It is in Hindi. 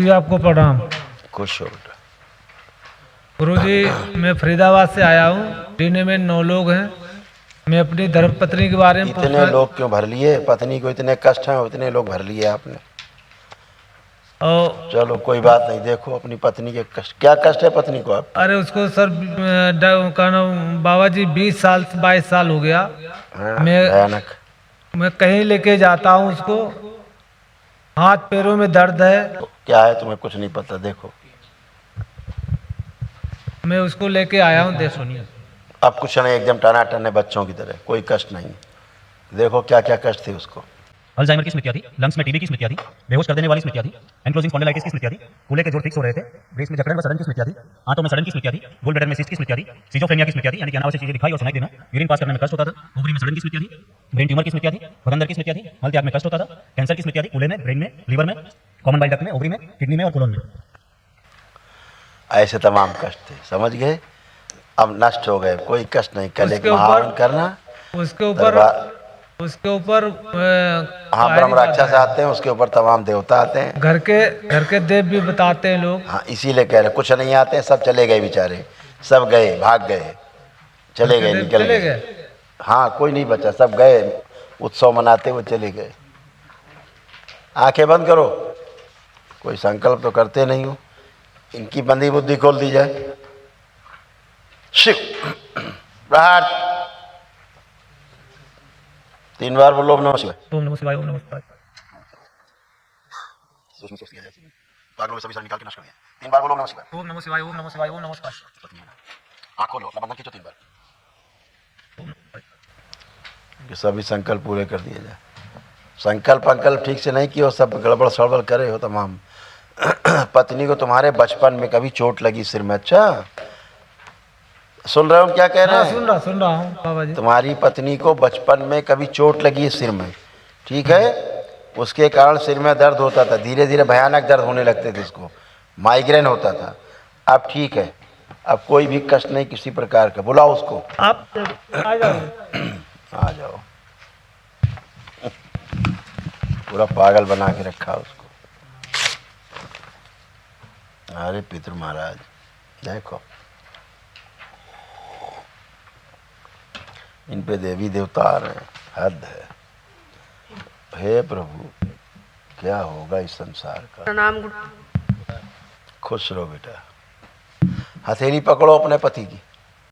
जी आपको प्रणाम। खुश हो बेटा। गुरुजी मैं फरीदाबाद से आया हूँ। जीने में 9 लोग हैं। मैं अपनी धर्मपत्नी के बारे में इतने लोग क्यों भर लिए? पत्नी को इतने कष्ट हैं, उतने लोग भर लिए आपने। और चलो कोई बात नहीं, देखो अपनी पत्नी के कष्ट। क्या कष्ट है पत्नी को आप? अरे उसको सर का नाम बाबा जी 20 साल 22 साल हो गया। हाँ, मैं भयानक। मैं कहीं लेके जाता हूँ उसको, हाथ पैरों में दर्द है। क्या है तुम्हें कुछ नहीं पता? देखो मैं उसको लेके आया हूँ, देख सुनिए। अब कुछ नहीं, एकदम टनाटन है बच्चों की तरह, कोई कष्ट नहीं। देखो क्या क्या कष्ट थे उसको। अल्जाइमर की स्मृति थी, लंग्स में टीबी की स्मृति थी, बेहोश कर देने वाली स्मृति थी, एनक्लोजिंग स्पॉन्डिलाइटिस की स्मृति थी, कूल्हे के जोड़ फिक्स हो रहे थे, ब्रेस्ट में जकड़न व सड़न की स्मृति थी, आंतों में सड़न की स्मृति थी, गोल ब्लैडर में सिस्ट की स्मृति थी, सिजोफ्रेनिया की स्मृति थी, यानी कि अनावश्यक चीजें दिखाई और सुनाई देना, यूरिन पास करने में कष्ट होता था, ओवरी में सड़न की स्मृति थी, ब्रेन ट्यूमर की स्मृति थी, भगंदर की स्मृति थी, मल त्याग में कष्ट होता था, कैंसर की स्मृति थी, कूल्हे में, ब्रेन में, लीवर में, कॉमन बाइल डक्ट में, ओवरी में, किडनी में और कोलोन में। ऐसे तमाम कष्ट थे, समझ गए? अब नष्ट हो गए, कोई कष्ट नहीं। कल एक उसके ऊपर महावन करना। उसके ऊपर हाँ, ब्रह्म राक्षस आते हैं, उसके ऊपर तमाम देवता आते हैं। घर के देव भी बताते हैं लोग। हाँ, इसीलिए कह रहे कुछ नहीं आते हैं, सब चले गए बेचारे, सब गए, भाग गए, चले गए, निकल गए। हाँ, कोई नहीं बचा, सब गए, उत्सव मनाते हुए चले गए। आंखें बंद करो, कोई संकल्प तो करते नहीं हो। इनकी बंदी बुद्धि खोल दी जाए। शिव प्रहार 3 बार बोलो ओम नमः शिवाय। ओम नमः शिवाय, ओम नमः शिवाय। पागलों में सभी शर निकाल के नष्ट कर दिया। 3 बार बोलो ओम नमः शिवाय। ओम नमः शिवाय, ओम नमः शिवाय, ओम नमः शिवाय। आंख खोलो, अपना बंधन खींचो 3 बार। कि सभी संकल्प पूरे कर दिए जाए। संकल्प अंकल्प ठीक से नहीं किया, सब गड़बड़ सड़बड़ करे हो तमाम। पत्नी को तुम्हारे बचपन में कभी चोट लगी सिर में? अच्छा, सुन रहे हो क्या कह रहे हैं? सुन रहा हूँ बाबा जी। तुम्हारी पत्नी को बचपन में कभी चोट लगी है सिर में, ठीक है? उसके कारण सिर में दर्द होता था, धीरे धीरे भयानक दर्द होने लगते थे, इसको माइग्रेन होता था। अब ठीक है, अब कोई भी कष्ट नहीं किसी प्रकार का। बुलाओ उसको। आप आ जाओ। आ जाओ। पूरा पागल बना के रखा उसको। अरे पितृ महाराज देखो, इन पे देवी देवता आ रहे हैं, हद है। हे प्रभु, क्या होगा इस संसार का। नाम खुश रहो बेटा। हथेली पकड़ो अपने पति की।